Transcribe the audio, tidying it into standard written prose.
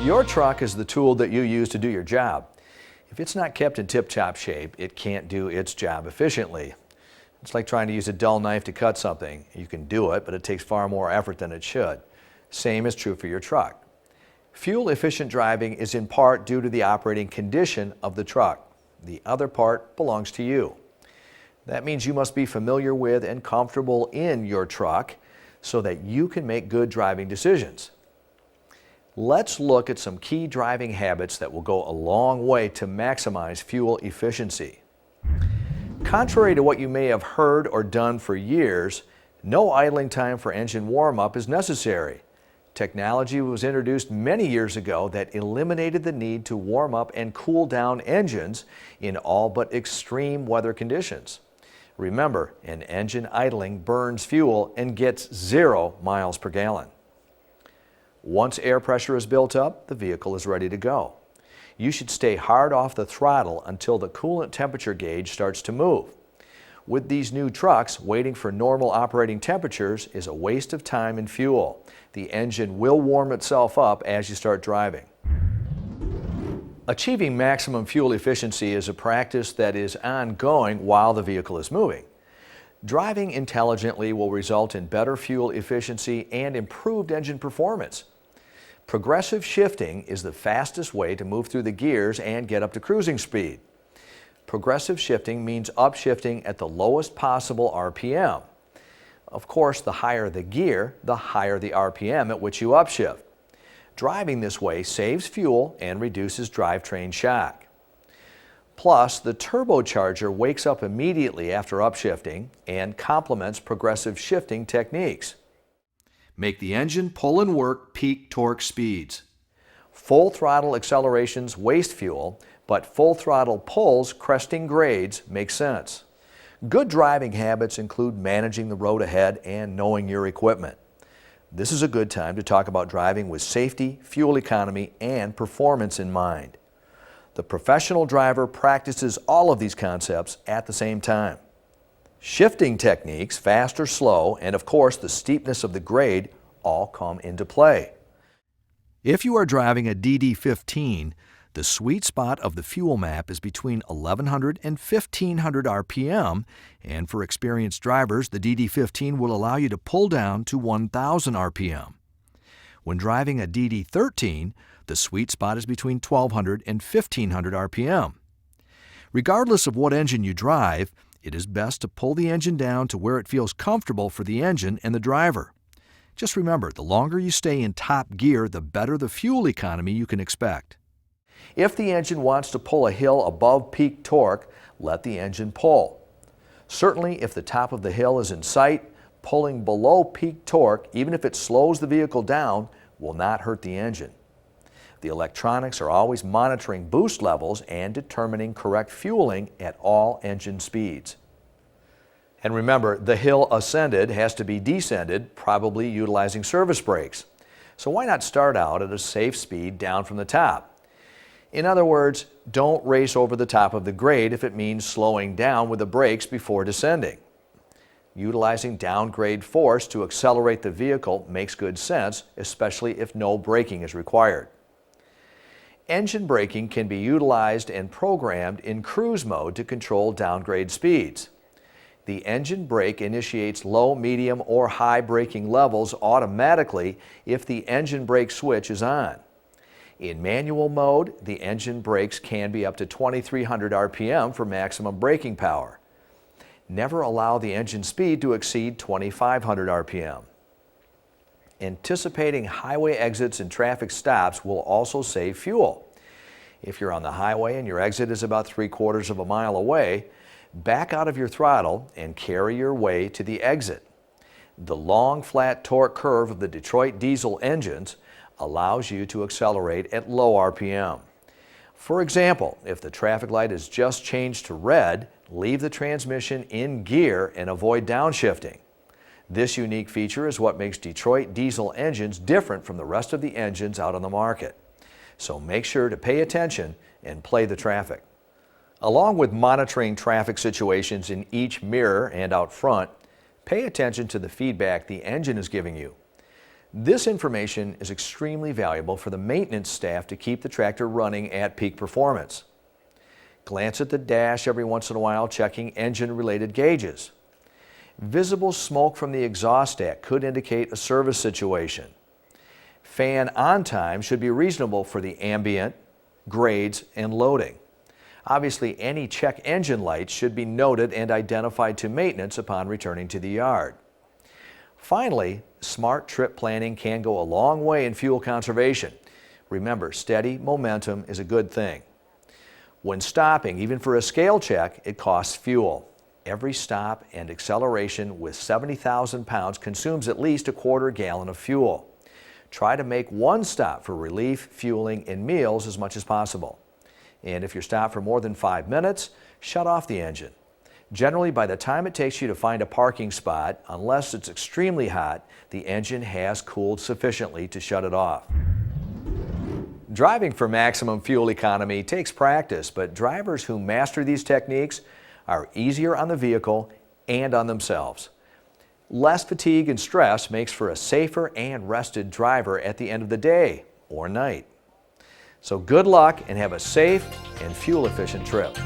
Your truck is the tool that you use to do your job. If it's not kept in tip-top shape, it can't do its job efficiently. It's like trying to use a dull knife to cut something. You can do it, but it takes far more effort than it should. Same is true for your truck. Fuel-efficient driving is in part due to the operating condition of the truck. The other part belongs to you. That means you must be familiar with and comfortable in your truck so that you can make good driving decisions. Let's look at some key driving habits that will go a long way to maximize fuel efficiency. Contrary to what you may have heard or done for years, no idling time for engine warm-up is necessary. Technology was introduced many years ago that eliminated the need to warm up and cool down engines in all but extreme weather conditions. Remember, an engine idling burns fuel and gets 0 miles per gallon. Once air pressure is built up, the vehicle is ready to go. You should stay hard off the throttle until the coolant temperature gauge starts to move. With these new trucks, waiting for normal operating temperatures is a waste of time and fuel. The engine will warm itself up as you start driving. Achieving maximum fuel efficiency is a practice that is ongoing while the vehicle is moving. Driving intelligently will result in better fuel efficiency and improved engine performance. Progressive shifting is the fastest way to move through the gears and get up to cruising speed. Progressive shifting means upshifting at the lowest possible RPM. Of course, the higher the gear, the higher the RPM at which you upshift. Driving this way saves fuel and reduces drivetrain shock. Plus, the turbocharger wakes up immediately after upshifting and complements progressive shifting techniques. Make the engine pull and work peak torque speeds. Full throttle accelerations waste fuel, but full throttle pulls cresting grades make sense. Good driving habits include managing the road ahead and knowing your equipment. This is a good time to talk about driving with safety, fuel economy, and performance in mind. The professional driver practices all of these concepts at the same time. Shifting techniques, fast or slow, and of course the steepness of the grade all come into play. If you are driving a DD15, the sweet spot of the fuel map is between 1100 and 1500 RPM, and for experienced drivers, the DD15 will allow you to pull down to 1000 RPM. When driving a DD13, the sweet spot is between 1200 and 1500 RPM. Regardless of what engine you drive, it is best to pull the engine down to where it feels comfortable for the engine and the driver. Just remember, the longer you stay in top gear, the better the fuel economy you can expect. If the engine wants to pull a hill above peak torque, let the engine pull. Certainly, if the top of the hill is in sight, pulling below peak torque, even if it slows the vehicle down, will not hurt the engine. The electronics are always monitoring boost levels and determining correct fueling at all engine speeds. And remember, the hill ascended has to be descended, probably utilizing service brakes. So why not start out at a safe speed down from the top? In other words, don't race over the top of the grade if it means slowing down with the brakes before descending. Utilizing downgrade force to accelerate the vehicle makes good sense, especially if no braking is required. Engine braking can be utilized and programmed in cruise mode to control downgrade speeds. The engine brake initiates low, medium, or high braking levels automatically if the engine brake switch is on. In manual mode, the engine brakes can be up to 2300 RPM for maximum braking power. Never allow the engine speed to exceed 2500 RPM. Anticipating highway exits and traffic stops will also save fuel. If you're on the highway and your exit is about 3/4 of a mile away, back out of your throttle and carry your way to the exit. The long, flat torque curve of the Detroit diesel engines allows you to accelerate at low RPM. For example, if the traffic light has just changed to red, leave the transmission in gear and avoid downshifting. This unique feature is what makes Detroit diesel engines different from the rest of the engines out on the market. So make sure to pay attention and play the traffic. Along with monitoring traffic situations in each mirror and out front, pay attention to the feedback the engine is giving you. This information is extremely valuable for the maintenance staff to keep the tractor running at peak performance. Glance at the dash every once in a while, checking engine-related gauges. Visible smoke from the exhaust stack could indicate a service situation. Fan on time should be reasonable for the ambient, grades, and loading. Obviously, any check engine lights should be noted and identified to maintenance upon returning to the yard. Finally, smart trip planning can go a long way in fuel conservation. Remember, steady momentum is a good thing. When stopping, even for a scale check, it costs fuel. Every stop and acceleration with 70,000 pounds consumes at least a quarter gallon of fuel. Try to make one stop for relief, fueling, and meals as much as possible. And if you're stopped for more than 5 minutes, shut off the engine. Generally, by the time it takes you to find a parking spot, unless it's extremely hot, the engine has cooled sufficiently to shut it off. Driving for maximum fuel economy takes practice, but drivers who master these techniques are easier on the vehicle and on themselves. Less fatigue and stress makes for a safer and rested driver at the end of the day or night. So good luck and have a safe and fuel-efficient trip.